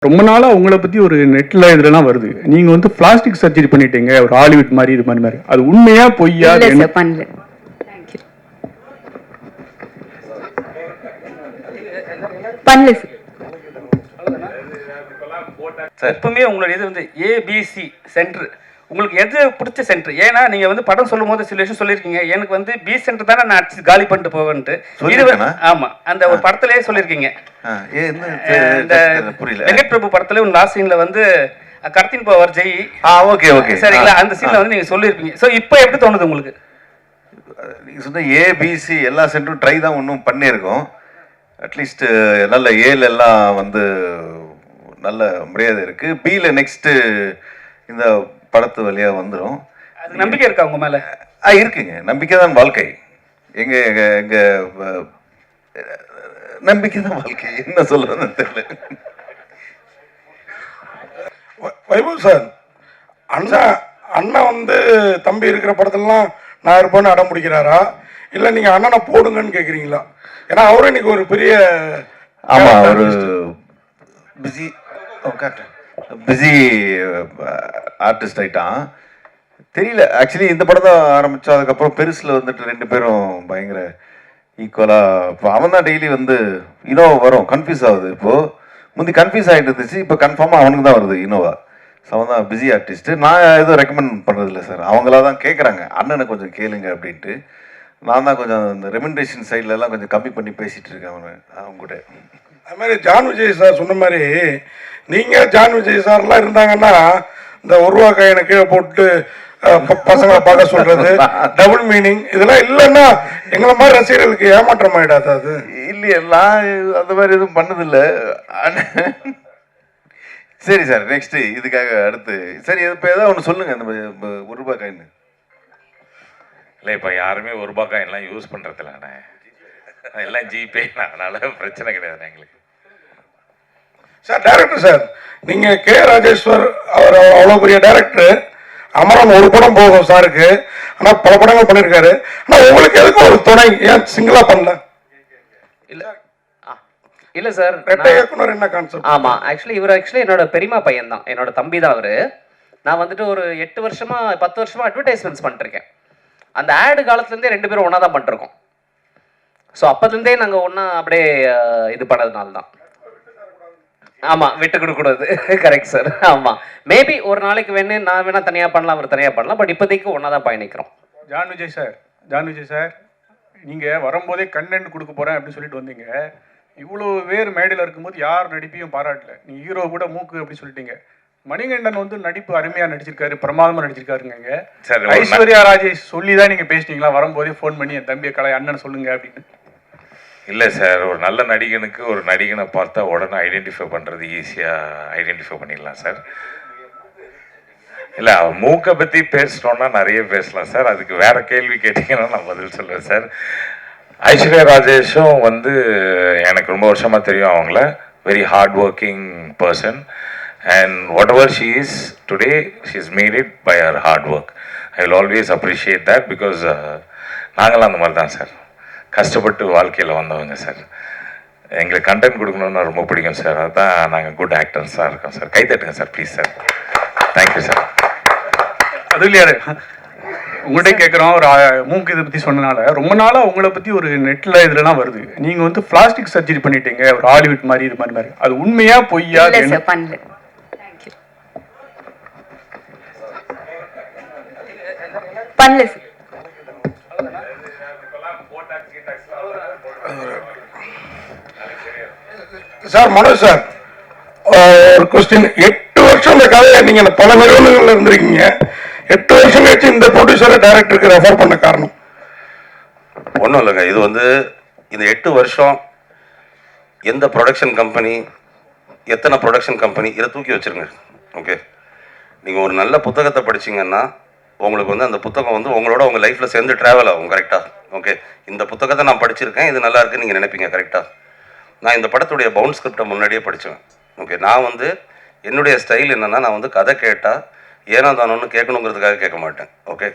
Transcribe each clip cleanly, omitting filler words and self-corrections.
ரொம்ப நாளா உங்கள பத்தி ஒரு நெட்ல இதுலலாம் வருது. நீங்க வந்து பிளாஸ்டிக் சர்ஜரி பண்ணிட்டீங்க. ஒரு ஹாலிவுட் மாரி இது மாரி. அது உண்மையா பொய்யா? இல்ல அது என்ன? சார் பண்ணல. Thank you. பண்ணல சார். சார் எப்பவுமே உங்களுடைய இது வந்து ஏபிசி சென்டர் உங்களுக்கு எது பிடிச்ச சென்டர்? ஏன்னா நீங்க வந்து படம் சொல்லும் போது சில விஷயம் சொல்லியிருக்கீங்க. எனக்கு வந்து பி சென்டர் தானே நான் அடிச்சு காலி பண்ணிட்டு போவேன்ட்டு. ஆமா, அந்த ஒரு படத்திலேயே சொல்லியிருக்கீங்க. வெங்கட் பிரபு படத்துல ஒரு லாஸ்ட் சீன்ல வந்து கர்த்தின் பவர் ஜெய். ஓகே ஓகே சரிங்களா, அந்த சீன்ல வந்து நீங்க சொல்லியிருப்பீங்க. ஸோ இப்போ எப்படி தோணுது உங்களுக்கு? நீங்க சொன்ன ஏபிசி எல்லா சென்டரும் ட்ரை தான் ஒன்றும் பண்ணியிருக்கோம். அட்லீஸ்ட் நல்ல ஏல எல்லாம் வந்து நல்ல மரியாதை இருக்கு. பியில் நெக்ஸ்ட்டு இந்த படத்து வழியாக வந்துடும். அது நம்பிக்கை இருக்கா உங்க மேல? இருக்குங்க, நம்பிக்கை தான் வாழ்க்கை. எங்க எங்க நம்பிக்கை தான் வாழ்க்கை, என்ன சொல்றதுன்னு தெரியல. வைபவ் சார், அண்ணா அண்ணா வந்து தம்பி இருக்கிற படத்துலலாம் நான் இருப்பேன்னு அடம் பிடிக்கிறாரா, இல்லை நீங்கள் அண்ணனை போடுங்கன்னு கேட்குறீங்களா? ஏன்னா அவரும் இன்னைக்கு ஒரு பெரிய ஒரு பிஸி ஆர்டிஸ்ட் ஆயிட்டான். தெரியல, ஆக்சுவலி இந்த படம் தான் ஆரம்பித்தோம். அதுக்கப்புறம் பெருசில் வந்துட்டு ரெண்டு பேரும் பயங்கர ஈக்குவலாக. இப்போ அவன் தான் டெய்லி வந்து இனோவா வரும், கன்ஃபியூஸ் ஆகுது. இப்போது முந்தி கன்ஃபியூஸ் ஆகிட்டு இருந்துச்சு, இப்போ கன்ஃபார்மாக அவனுக்கு தான் வருது இனோவா. ஸோ அவன் தான் பிஸி ஆர்டிஸ்ட்டு. நான் எதுவும் ரெக்கமெண்ட் பண்ணுறதில்ல சார், அவங்களா தான் கேட்குறாங்க அண்ணனை கொஞ்சம் கேளுங்க அப்படின்ட்டு. நான் தான் கொஞ்சம் இந்த ரெமெண்டேஷன் சைட்லலாம் கொஞ்சம் கம்மி பண்ணி பேசிகிட்டு இருக்கேன் அவங்க கூட. அது மாதிரி ஜான் விஜய் சார் சொன்ன மாதிரி நீங்கள் ஜான் விஜய் சார்லாம் இருந்தாங்கன்னா இந்த ஒரு கையனை கீழே போட்டு பசங்களை பார்க்க சொல்றது, டபுள் மீனிங் இதெல்லாம் இல்லைன்னா எங்களை மாதிரி ரசிகர்களுக்கு ஏமாற்றம் ஆயிடாது. அது இல்லையெல்லாம் அந்த மாதிரி எதுவும் பண்ணதில்லை. சரி சார், நெக்ஸ்ட் இதுக்காக அடுத்து சரி இப்போ ஏதாவது ஒன்று சொல்லுங்க. இந்த ₹1 காயின் இல்லை, இப்போ யாருமே ₹1 காயின்லாம் யூஸ் பண்ணுறதில்லண்ணே, எல்லாம் ஜிபே. அதனால பிரச்சனை கிடையாது எங்களுக்கு. சார் டைரக்டர் சார், நீங்கள் கே ராஜேஸ்வர் அவர் அவ்வளோ பெரிய டைரக்டர். அமரன் ஒரு படம் போகும் சாருக்கு, ஆனால் பல படங்கள் பண்ணியிருக்காரு. ஆனால் உங்களுக்கு எதுக்கு ஒரு துணை, ஏன் சிங்கிளாக பண்ணல? இல்ல சார், இயக்குனர் என்ன கான்செப்ட்? ஆமா, இவர் என்னோட பெரியமா பையன் தான், என்னோட தம்பி தான் அவரு. நான் வந்துட்டு ஒரு 8 வருஷமா 10 வருஷமா அட்வர்டைஸ்மெண்ட்ஸ் பண்ணிருக்கேன். அந்த ஆடு காலத்துல இருந்தே ரெண்டு பேரும் ஒன்னா தான் பண்ணிருக்கோம். ஸோ அப்பதுலேருந்தே நாங்க ஒன்னா அப்படியே இது பண்ணதுனால தான். ஆமா, விட்டு கொடுக்கூடாது. Correct sir. ஆமா, மேபி ஒரு நாளைக்கு நான் வேணா தனியா பண்ணலாம், அவர் தனியா பண்ணலாம். பட் இப்போதைக்கு ஒன்னா தான் பயணிக்கிறோம். ஜான் விஜய் சார், நீங்க வரும்போதே கண்டென்ட் கொடுக்க போறேன் அப்படின்னு சொல்லிட்டு வந்தீங்க. இவ்வளோ வேறு மேடையில் இருக்கும்போது யார் நடிப்பையும் பாராட்டல. நீங்க ஹீரோ கூட மூக்கு அப்படி சொல்லிட்டீங்க. மணிகண்டன் வந்து நடிப்பு அருமையா நடிச்சிருக்காரு, பிரமாதமா நடிச்சிருக்காருங்க. ஐஸ்வர்யா ராஜேஷ் சொல்லி தான் நீங்க பேசிட்டீங்களா வரும்போதே ஃபோன் பண்ணி என் தம்பியை கலை அண்ணன் சொல்லுங்க அப்படின்னு? இல்லை சார், ஒரு நல்ல நடிகனுக்கு ஒரு நடிகனை பார்த்தா உடனே ஐடென்டிஃபை பண்ணுறது ஈஸியாக ஐடென்டிஃபை பண்ணிடலாம் சார். இல்லை, அவன் மூக்கை பற்றி பேசிட்டோன்னா நிறைய பேசலாம் சார். அதுக்கு வேற கேள்வி கேட்டிங்கன்னா நான் பதில் சொல்லுவேன் சார். ஐஸ்வர்யா ராஜேஷும் வந்து எனக்கு ரொம்ப வருஷமாக தெரியும். அவங்கள very hard working person, and whatever she is today she is made it by her hard work. I will always appreciate that, because நாங்களாம் அந்த மாதிரி தான் சார், கஷ்டப்பட்டு வாழ்க்கையில் வந்தவங்க சார். எங்களுக்கு கண்டென்ட் கொடுக்கணுன்னு ரொம்ப பிடிக்கும் சார். அதுதான் நாங்கள் குட் ஆக்டர்ஸாக இருக்கோம் சார். கை தட்டுங்க sir please sir. Thank you sir. அது இல்லையாரு, உங்கள்கிட்ட கேட்குறோம். ஒரு மூக்கு இதை பற்றி சொன்னனால ரொம்ப நாளாக உங்களை பற்றி ஒரு நெட்டில் இதுலலாம் வருது. நீங்கள் வந்து பிளாஸ்டிக் சர்ஜரி பண்ணிட்டீங்க, ஒரு ஹாலிவுட் மாதிரி இது மாதிரி. அது உண்மையா பொய்யா? பண்ணல. Thank you. பண்ணல சார். சார் மனோஜ் சார், ஒரு கொஸ்டின். 8 வருஷம் இந்த கதையை நீங்க பல நிறுவனங்கள்ல இருந்திருக்கீங்க. 8 வருஷம் கழிச்சு இந்த ப்ரொடியூசரை டைரக்டருக்கு ரெஃபர் பண்ண காரணம்? ஒன்றும் இல்லைங்க, இது வந்து இந்த 8 வருஷம் எந்த ப்ரொடக்ஷன் கம்பெனி, எத்தனை ப்ரொடக்ஷன் கம்பெனி, இதை தூக்கி வச்சுருங்க. ஓகே, நீங்கள் ஒரு நல்ல புத்தகத்தை படிச்சிங்கன்னா உங்களுக்கு வந்து அந்த புத்தகம் வந்து உங்களோட உங்கள் லைஃப்பில் சேர்ந்து ட்ராவல் ஆகும். கரெக்டாக? ஓகே, இந்த புத்தகத்தை நான் படிச்சிருக்கேன், இது நல்லா இருக்குன்னு நீங்கள் நினைப்பீங்க. கரெக்டாக? நான் இந்த படத்துடைய பவுண்ட் ஸ்கிரிப்டை முன்னாடியே படித்தேன். ஓகே, நான் வந்து என்னுடைய ஸ்டைல் என்னென்னா, நான் வந்து கதை கேட்டால் ஏன்னா தான் ஒன்று கேட்கணுங்கிறதுக்காக கேட்க மாட்டேன். ஓகே,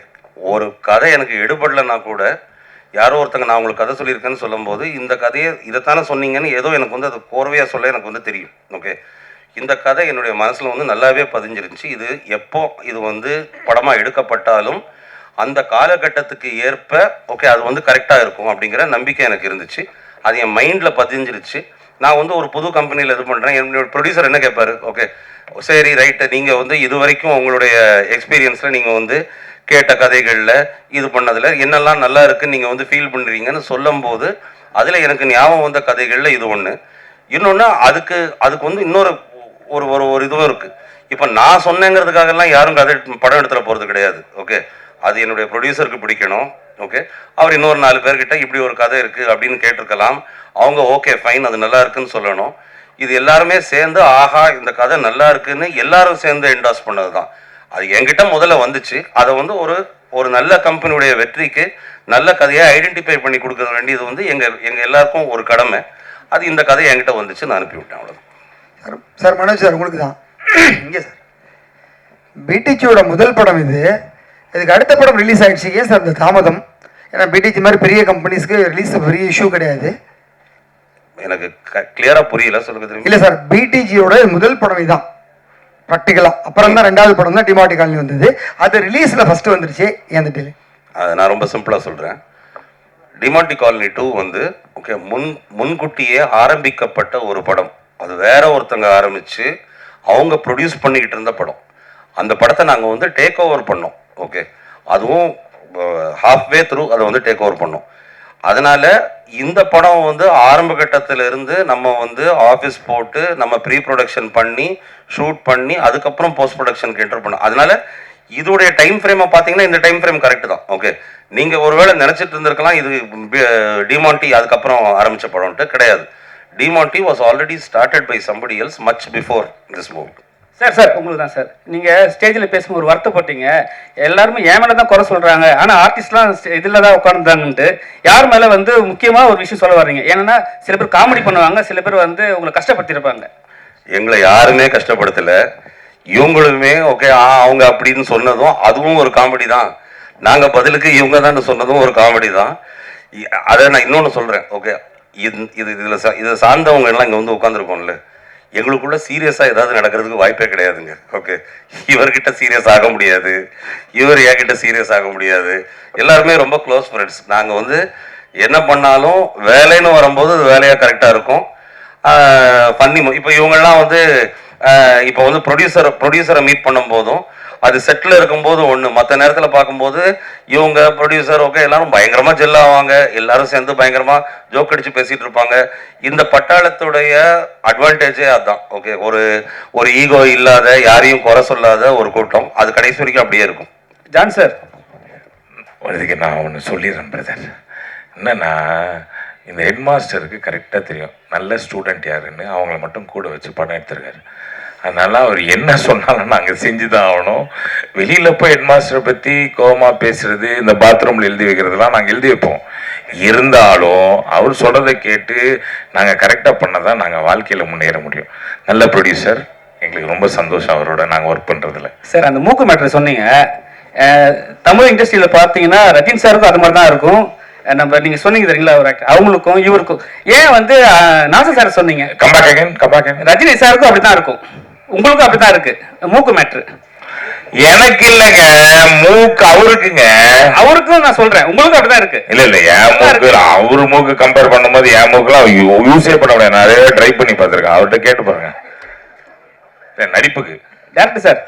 ஒரு கதை எனக்கு எடுபடலைன்னா கூட யாரோ ஒருத்தங்க நான் உங்களுக்கு கதை சொல்லியிருக்கேன்னு சொல்லும்போது இந்த கதையை இதைத்தானே சொன்னீங்கன்னு ஏதோ எனக்கு வந்து அது கோர்வையாக சொல்ல எனக்கு வந்து தெரியும். ஓகே, இந்த கதை என்னுடைய மனசில் வந்து நல்லாவே பதிஞ்சிருந்துச்சு. இது எப்போ இது வந்து படமாக எடுக்கப்பட்டாலும் அந்த காலகட்டத்துக்கு ஏற்ப ஓகே அது வந்து கரெக்டாக இருக்கும் அப்படிங்கிற நம்பிக்கை எனக்கு இருந்துச்சு. அது என் மைண்டில் பதிஞ்சிருச்சு. நான் வந்து ஒரு புது கம்பெனியில் இது பண்ணுறேன். என்னோட ப்ரொடியூசர் என்ன கேட்பாரு, ஓகே சரி ரைட்டு, நீங்கள் வந்து இது வரைக்கும் உங்களுடைய எக்ஸ்பீரியன்ஸில் நீங்கள் வந்து கேட்ட கதைகளில் இது பண்ணதில் என்னெல்லாம் நல்லா இருக்குன்னு நீங்கள் வந்து ஃபீல் பண்ணுறீங்கன்னு சொல்லும்போது அதில் எனக்கு ஞாபகம் வந்த கதைகளில் இது ஒன்று. இன்னொன்று அதுக்கு வந்து இன்னொரு ஒரு ஒரு ஒரு இதுவும் இருக்குது. இப்போ நான் சொன்னேங்கிறதுக்காகலாம் யாரும் கதை படம் எடுத்துட போகிறது கிடையாது. ஓகே, அது என்னுடைய ப்ரொடியூசருக்கு பிடிக்கணும். ஓகே, அவர் இன்னொரு 4 பேர்கிட்ட இப்படி ஒரு கதை இருக்குது அப்படின்னு கேட்டிருக்கலாம். அவங்க ஓகே ஃபைன் அது நல்லா இருக்குன்னு சொல்லணும். இது எல்லாருமே சேர்ந்து ஆஹா இந்த கதை நல்லா இருக்குன்னு எல்லாரும் சேர்ந்து என்டாஸ் பண்ணது தான். அது என்கிட்ட முதல்ல வந்துச்சு. அதை வந்து ஒரு நல்ல கம்பெனியுடைய வெற்றிக்கு நல்ல கதையை ஐடென்டிஃபை பண்ணி கொடுக்க வேண்டியது வந்து எங்கள் எல்லாருக்கும் ஒரு கடமை. அது இந்த கதை என்கிட்ட வந்துச்சு, நான் அனுப்பிவிட்டேன், அவ்வளோதான். சார் மனோஜ் சார் உங்களுக்கு தான் இங்கே சார் பிடிச்சியோட முதல் படம் இது. இதுக்கு அடுத்த படம் ரிலீஸ் ஆகிடுச்சு. ஏன் சார் இந்த தாமதம்? ஏன்னா பிடிச்சி மாதிரி பெரிய கம்பெனிஸ்க்கு ரிலீஸ் பெரிய இஷ்யூ கிடையாது. எனக்கு கிளியராக புரியல, சொல்லுங்க தெரியும். இல்லை சார், பிடிஜியோட முதல் படம் இதுதான் ப்ராக்டிக்கலாக. அப்புறம் தான் 2வது படம் தான் டிமார்டி காலனி வந்தது. அது ரிலீஸில் ஃபஸ்ட்டு வந்துருச்சு. ஏன் அந்த டிலே? அதை நான் ரொம்ப சிம்பிளாக சொல்கிறேன். டிமார்டி காலனி 2 வந்து ஓகே முன்கூட்டியே ஆரம்பிக்கப்பட்ட ஒரு படம். அது வேற ஒருத்தங்க ஆரம்பித்து அவங்க ப்ரொடியூஸ் பண்ணிக்கிட்டு இருந்த படம். அந்த படத்தை நாங்கள் வந்து டேக் ஓவர் பண்ணோம். ஓகே, அதுவும் ஹாஃப்வே த்ரூ அதை வந்து டேக் ஓவர் பண்ணோம். அதனால் இந்த படம் வந்து ஆரம்ப கட்டத்திலிருந்து நம்ம வந்து ஆஃபீஸ் போட்டு நம்ம ப்ரீ ப்ரொடக்ஷன் பண்ணி ஷூட் பண்ணி அதுக்கப்புறம் போஸ்ட் ப்ரொடக்ஷனுக்கு என்டர் பண்ணோம். அதனால் இதோடைய டைம் ஃப்ரேமை பார்த்தீங்கன்னா இந்த டைம் ஃப்ரேம் கரெக்டு தான். ஓகே, நீங்கள் ஒருவேளை நினச்சிட்டு இருந்திருக்கலாம் இது டிமாண்டி அதுக்கப்புறம் ஆரம்பித்த படம்ட்டு. கிடையாது. Demonte was already started by somebody else much before this movie. Sir உங்களுக்கு தான் சார். நீங்கள் ஸ்டேஜில் பேசும்போது ஒரு வருத்தப்பட்டீங்க. எல்லாருமே என் மேலே தான் குறை சொல்கிறாங்க, ஆனால் ஆர்டிஸ்ட்லாம் இதில் தான் உட்காந்துருந்தாங்கன்ட்டு. யார் மேலே வந்து முக்கியமாக ஒரு விஷயம் சொல்ல வர்றீங்க? ஏன்னா சில பேர் காமெடி பண்ணுவாங்க, சில பேர் வந்து உங்களை கஷ்டப்படுத்தியிருப்பாங்க. எங்களை யாருமே கஷ்டப்படுத்தலை. இவங்களுமே ஓகே அவங்க அப்படின்னு சொன்னதும் அதுவும் ஒரு காமெடி தான். நாங்கள் பதிலுக்கு இவங்க தான் சொன்னதும் ஒரு காமெடி தான். அதை நான் இன்னொன்று சொல்கிறேன். ஓகே, இதில் சார்ந்தவங்க எல்லாம் இங்கே வந்து உட்காந்துருக்கோம்ல, எங்களுக்குள்ள சீரியஸாக ஏதாவது நடக்கிறதுக்கு வாய்ப்பே கிடையாதுங்க. ஓகே, இவர்கிட்ட சீரியஸ் ஆக முடியாது, இவர் என்கிட்ட சீரியஸ் ஆக முடியாது. எல்லாருமே ரொம்ப க்ளோஸ் ஃப்ரெண்ட்ஸ். நாங்கள் வந்து என்ன பண்ணாலும் வேலைன்னு வரும்போது அது வேலையாக கரெக்டாக இருக்கும். ஃபன்னி இப்போ இவங்கெல்லாம் வந்து இப்போ வந்து ப்ரொடியூசரை மீட் பண்ணும் போதும் அது செட்டில் இருக்கும்போது ஒன்று, மற்ற நேரத்தில் பார்க்கும்போது இவங்க ப்ரொடியூசர் ஓகே எல்லாரும் பயங்கரமாக ஜெல்லாவாங்க, எல்லாரும் சேர்ந்து பயங்கரமாக ஜோக் அடித்து பேசிகிட்டு இருப்பாங்க. இந்த பட்டாளத்துடைய அட்வான்டேஜே அதுதான். ஓகே, ஒரு ஈகோ இல்லாத யாரையும் குறை சொல்லாத ஒரு கூட்டம். அது கடைசி வரைக்கும் அப்படியே இருக்கும். ஜான் சார், இதுக்கு நான் ஒன்று சொல்லிடுறேன் பிரதர். என்னன்னா இந்த ஹெட் மாஸ்டருக்கு கரெக்டாக தெரியும் நல்ல ஸ்டூடெண்ட் யாருன்னு. அவங்கள மட்டும் கூட வச்சு படம் எடுத்திருக்காரு. அதனால அவர் என்ன சொன்னாலும் நாங்கள் செஞ்சு தான் ஆகணும். வெளியில் போய் ஹெட் மாஸ்டரை பற்றி கோபமாக பேசுறது, இந்த பாத்ரூமில் எழுதி வைக்கிறதுலாம் நாங்கள் எழுதி வைப்போம். இருந்தாலும் அவர் சொல்கிறத கேட்டு நாங்கள் கரெக்டாக பண்ணதான் நாங்கள் வாழ்க்கையில் முன்னேற முடியும். நல்ல ப்ரொடியூசர், எங்களுக்கு ரொம்ப சந்தோஷம் அவரோட நாங்கள் ஒர்க் பண்ணுறதுல. சார், அந்த மூக்கு மேட்ரு சொன்னீங்க. தமிழ் இண்டஸ்ட்ரியில் பார்த்தீங்கன்னா ரஜினி சாருக்கும் அது மாதிரி தான் இருக்கும். நம்ம நீங்க சொன்னீங்க தெரியுங்களா, அவங்களுக்கும் இவருக்கும். ஏன் வந்து நாசர் சார் சொன்னீங்க? ரஜினி சாருக்கும் அப்படித்தான் இருக்கும், உங்களுக்கும் அப்படித்தான் இருக்கு மூக்கு மேட்ரு. எனக்கு இல்லைங்க, மூக்கு அவருக்குங்க. அவருக்கும் நான் சொல்றேன், உங்களுக்கும் அப்படிதான் இருக்கு. இல்ல என் மூக்கு அவரு மூக்கு கம்பேர் பண்ணும்போது என் மூக்குலாம் யூஸே பண்ண முடியாது. நிறைய ட்ரை பண்ணி பார்த்துருக்கேன். அவர்கிட்ட கேட்டு பாருங்க. நடிப்புக்கு டேரக்டர் சார்,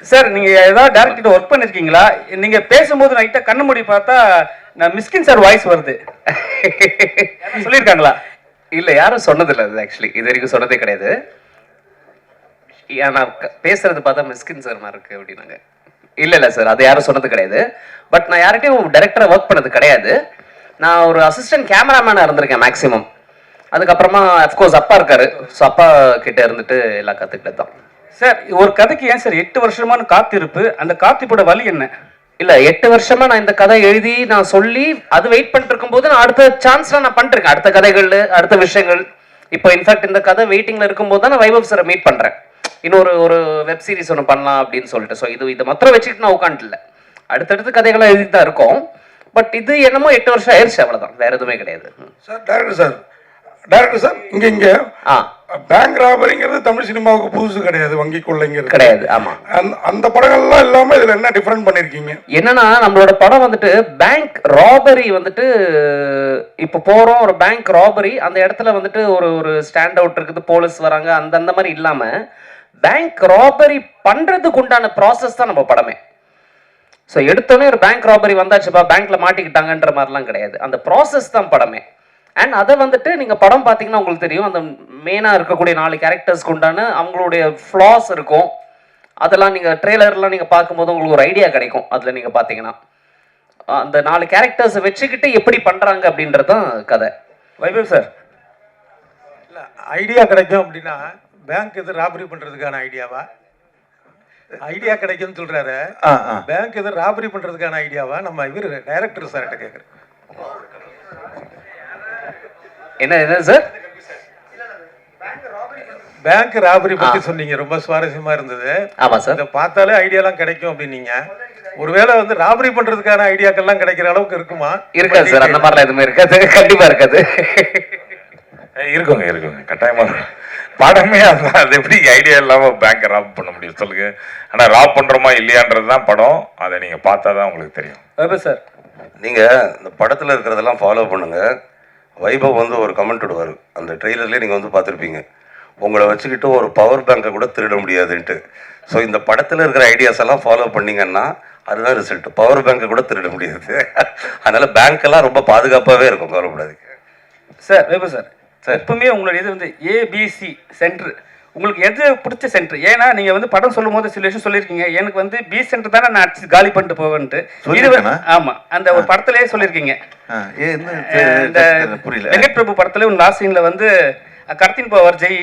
சார் நீங்க ஏதாவது டேரக்டர் ஒர்க் பண்ணிருக்கீங்களா? நீங்க பேசும்போது நைட்டா கண்ணு மூடி பார்த்தா நான் மிஸ்கின் சார் வாய்ஸ் வருது. சொல்லியிருக்காங்களா? இல்லை, யாரும் சொன்னதில்லை. அது ஆக்சுவலி இது வரைக்கும் சொன்னதே கிடையாது. நான் பேசுறது பார்த்தா மிஸ்கின் சார் மாதிரி இருக்கு அப்படின்னாங்க. இல்லை சார், அது யாரும் சொன்னது கிடையாது. பட் நான் யார்கிட்டையும் டைரக்டராக ஒர்க் பண்ணது கிடையாது. நான் ஒரு அசிஸ்டன்ட் கேமராமேனாக இருந்திருக்கேன் மேக்ஸிமம். அதுக்கப்புறமா அஃப்கோர்ஸ் அப்பா இருக்காரு. ஸோ அப்பா கிட்ட இருந்துட்டு எல்லாம் கற்றுக்கிட்டது தான். சார், ஒரு கதைக்கு ஏன் சார் 8 வருஷமான காத்திருப்பு? அந்த காத்திருப்போட வழி என்ன? இல்லை, 8 வருஷமா நான் இந்த கதை எழுதி நான் சொல்லி அது வெயிட் பண்ணிட்டு இருக்கும்போது நான் அடுத்த சான்ஸ்லாம் நான் பண்ணிருக்கேன். அடுத்த கதைகள், அடுத்த விஷயங்கள். இப்போ இன்ஃபேக்ட் இந்த கதை வெயிட்டிங்ல இருக்கும்போது தான் நான் வைபவ் சாரை மீட் பண்றேன். இன்னொரு வெப் சீரிஸ் ஒன்று பண்ணலாம் அப்படின்னு சொல்லிட்டு. ஸோ இதை மாத்திரம் வச்சுக்கிட்டு நான் உட்காந்துல அடுத்தடுத்து கதைகளாக எழுதி தான் இருக்கும். பட் இது என்னமோ 8 வருஷம் ஆயிடுச்சு, அவ்வளோதான், வேற எதுவுமே கிடையாது. சார் டைரக்டர் சார் இங்கே பேங்க் ராபரிங்கிறது தமிழ் சினிமாவுக்கு புதுசு கிடையாது, வங்கி கொள்ளைங்கிறது கிடையாது. ஆமா, அந்த படங்கள்லாம் இல்லாம இதுல என்ன டிஃபரெண்ட் பண்ணிருக்கீங்க? என்னன்னா நம்மளோட படம் வந்துட்டு பேங்க் ராபரி வந்துட்டு இப்போ போறோம் ஒரு பேங்க் ராபரி, அந்த இடத்துல வந்துட்டு ஒரு ஒரு ஸ்டாண்ட் அவுட் இருக்குது, போலீஸ் வராங்க, அந்த மாதிரி இல்லாம பேங்க் ராபரி பண்றதுக்கு உண்டான ப்ராசஸ் தான் நம்ம படமே. ஸோ எடுத்தோடனே ஒரு பேங்க் ராபரி வந்தாச்சுப்பா பேங்க்ல மாட்டிக்கிட்டாங்கன்ற மாதிரிலாம் கிடையாது, அந்த ப்ராசஸ் தான் படமே. அண்ட் அதை வந்துட்டு நீங்கள் படம் பார்த்தீங்கன்னா உங்களுக்கு தெரியும், அந்த மெயினாக இருக்கக்கூடிய 4 கேரக்டர்ஸ்க்கு உண்டான அவங்களுடைய ஃப்ளாஸ் இருக்கும். அதெல்லாம் நீங்கள் ட்ரெய்லர்லாம் நீங்கள் பார்க்கும்போது உங்களுக்கு ஒரு ஐடியா கிடைக்கும். அதில் நீங்கள் பார்த்தீங்கன்னா அந்த 4 கேரக்டர்ஸை வச்சுக்கிட்டு எப்படி பண்ணுறாங்க அப்படின்றது தான் கதை. வைபவ் சார், இல்லை ஐடியா கிடைக்கும் அப்படின்னா பேங்க் எது ராபரி பண்ணுறதுக்கான ஐடியாவா? ஐடியா கிடைக்கும்னு சொல்கிறாரு, பேங்க் எது ராபரி பண்ணுறதுக்கான ஐடியாவா? நம்ம இவர் டைரக்டர் சார்கிட்ட கேட்குறேன். என்ன சார்? பேங்க் ராபரி பத்தி சொன்னீங்க, ரொம்ப சுவாரஸ்யமா இருந்தது. ஆமா சார், இதை பார்த்தாலே ஐடியாலாம் கிடைக்கும் அப்படின்னீங்க. ஒருவேளை வந்து ராபரி பண்றதுக்கான ஐடியாக்கள்லாம் கிடைக்கிற அளவுக்கு இருக்குமா? இருக்காது சார், அந்த மாதிரிலாம் எதுவுமே இருக்காது, கண்டிப்பா இருக்காது. இருக்குங்க கட்டாயமா இருக்கும். படமே அதுதான். அது எப்படி ஐடியா இல்லாம பேங்க் ராப் பண்ண முடியும் சொல்லுங்க? ஆனா ராப் பண்றோமா இல்லையான்றது தான் படம். அதை நீங்க பார்த்தா தான் உங்களுக்கு தெரியும். வைபவ் சார், நீங்க இந்த படத்துல இருக்கிறதெல்லாம் ஃபாலோ பண்ணுங்க. வைபவ் வந்து ஒரு கமெண்ட் விடுவார், அந்த ட்ரெய்லர்லேயே நீங்கள் வந்து பார்த்துருப்பீங்க, உங்களை வச்சுக்கிட்டு ஒரு பவர் பேங்கை கூட திருட முடியாதுன்ட்டு. ஸோ இந்த படத்தில் இருக்கிற ஐடியாஸ் எல்லாம் ஃபாலோ பண்ணிங்கன்னா அதுதான் ரிசல்ட். பவர் பேங்கை கூட திருட முடியாது. அதனால பேங்க்கெல்லாம் ரொம்ப பாதுகாப்பாகவே இருக்கும், கவலைப்படாது. சார் வைபவ் சார், எப்பவுமே உங்களோட இது வந்து ஏபிசி சென்டர், உங்களுக்கு எது பிடிச்ச சென்டர்? ஏன்னா நீங்க வந்து படம் சொல்லும் போது சில விஷயம் சொல்லியிருக்கீங்க, எனக்கு வந்து பி சென்டர் தானே நான் அடிச்சு காலி பண்ணிட்டு போவேன்ட்டு. ஆமா, அந்த ஒரு படத்திலேயே சொல்லியிருக்கீங்க. வெங்கட் பிரபு படத்துல ஒரு லாஸ்ட் சீன்ல வந்து கர்த்தின் பவர் ஜெய்,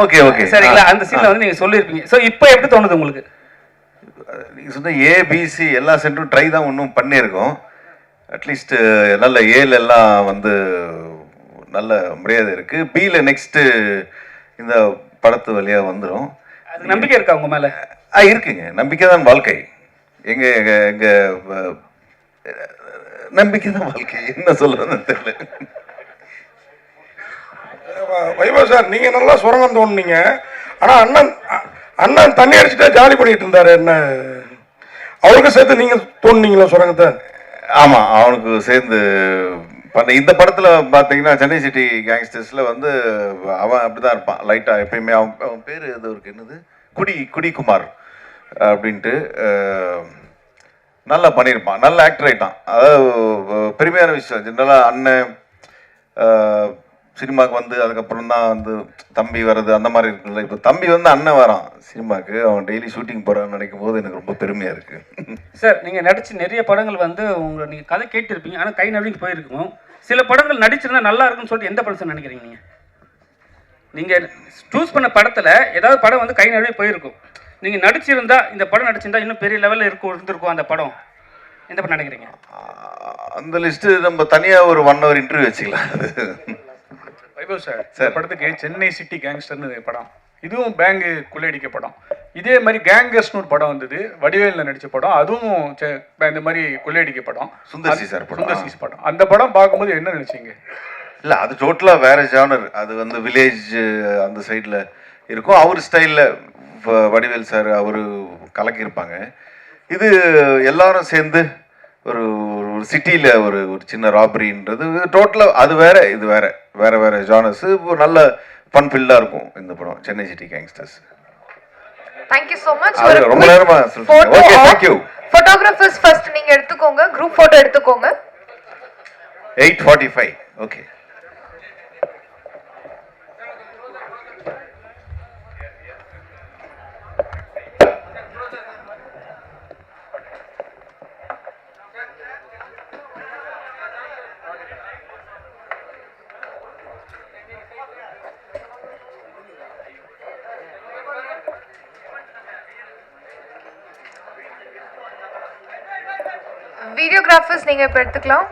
ஓகே சரிங்களா, அந்த சீன்ல வந்து நீங்க சொல்லியிருப்பீங்க. ஸோ இப்போ எப்படி தோணுது உங்களுக்கு? நீங்கள் சொன்ன ஏபிசி எல்லா சென்டரும் ட்ரை தான் இன்னும் பண்ணியிருக்கோம். அட்லீஸ்ட் நல்ல ஏல எல்லாம் வந்து நல்ல மரியாதை இருக்கு. பியில் நெக்ஸ்ட்டு இந்த படத்து வழியாக வந்துடும். அது நம்பிக்கை இருக்கா உங்க மேலே? இருக்குங்க, நம்பிக்கை தான் வாழ்க்கை. எங்க நம்பிக்கை தான் வாழ்க்கை, என்ன சொல்றதுன்னு தெரியல. வைபவ் சார், நீங்க நல்லா சுரங்கம் தோணுனீங்க, ஆனா அண்ணன் தண்ணி அடிச்சுட்டா ஜாலி பண்ணிட்டு இருந்தாரு. என்ன அவருக்கு சேர்த்து நீங்க தோணுனீங்களா சுரங்கத்தை? ஆமா, அவனுக்கு சேர்ந்து பண்ண இந்த படத்துல பாத்தீங்கன்னா சென்னை சிட்டி கேங்ஸ்டர்ஸ்ல வந்து அவன் அப்படிதான் இருப்பான் லைட்டா எப்பயுமே. அவன் பேரு எது இருக்கு, என்னது, குடிக்குமார் அப்படின்ட்டு நல்லா பண்ணியிருப்பான், நல்ல ஆக்டர் ஆயிட்டான். அதாவது பெருமையான விஷயம். ஜென்ரலாக அண்ணன் சினிமாவுக்கு வந்து அதுக்கப்புறம் தான் வந்து தம்பி வர்றது அந்த மாதிரி இருக்குல்ல. இப்போ தம்பி வந்து அண்ணன் வரான் சினிமாவுக்கு, அவன் டெய்லி ஷூட்டிங் போகிறான்னு நினைக்கும் போது எனக்கு ரொம்ப பெருமையாக இருக்குது. சார், நீங்கள் நடித்து நிறைய படங்கள் வந்து உங்களை நீங்கள் கதை கேட்டிருப்பீங்க, ஆனால் கை நடுங்கி போயிருக்கும். சில படங்கள் நடிச்சிருந்தா நல்லா இருக்குன்னு சொல்லிட்டு எந்த படம் சார் நினைக்கிறீங்க? நீங்கள் சூஸ் பண்ண படத்தில் ஏதாவது படம் வந்து கை நடுங்கி போயிருக்கும், நீங்கள் நடிச்சிருந்தா இந்த படம் நடிச்சிருந்தா இன்னும் பெரிய லெவலில் இருந்திருக்கும் அந்த படம், எந்த படம் நினைக்கிறீங்க? அந்த லிஸ்ட்டு நம்ம தனியாக ஒரு 1 hour இன்டர்வியூ வச்சுக்கலாம். வைபவ் சார், படத்துக்கு சென்னை சிட்டி கேங்ஸ்டர்னு படம், இதுவும் பேங்கு கொள்ளையடிக்க படம். இதே மாதிரி கேங்கர்ஸ்னு ஒரு படம் வந்தது, வடிவேலில் நடித்த படம், அதுவும் இந்த மாதிரி கொள்ளையடிக்க படம். சுந்தர்சி சார் படம். சுந்தர்சி படம். அந்த படம் பார்க்கும்போது என்ன நினைச்சீங்க? இல்லை, அது டோட்டலாக வேற ஜானர். அது வந்து வில்லேஜ் அந்த சைடில் இருக்கும். அவர் ஸ்டைலில் வடிவேல் சார் அவர் கலக்கியிருப்பாங்க. இது எல்லாரும் சேர்ந்து ஒரு சிட்டியில் ஒரு சின்ன ராபரின்றது டோட்டலாக அது வேற, இது வேற வேற வேற ஜானர்ஸ். நல்ல ஃபன் ஃபில்லாக இருக்கும் இந்த படம் Chennai city gangsters. Thank you so much. ரொம்ப நேரமா சொல்றேன். Okay, thank you. Photographers first நீங்க எடுத்துக்கோங்க, group photo எடுத்துக்கோங்க. 8:45. ஓகே. Videographers நீங்க இப்ப எடுத்துக்கலாம்.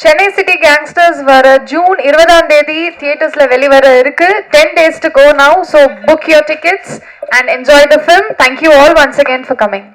சென்னை சிட்டி கேங்ஸ்டர்ஸ் வர ஜூன் 20ஆம் தேதி தியேட்டர்ஸ்ல வெளிவர இருக்கு. 10 days to go now, so book your tickets and enjoy the film. Thank you all once again for coming.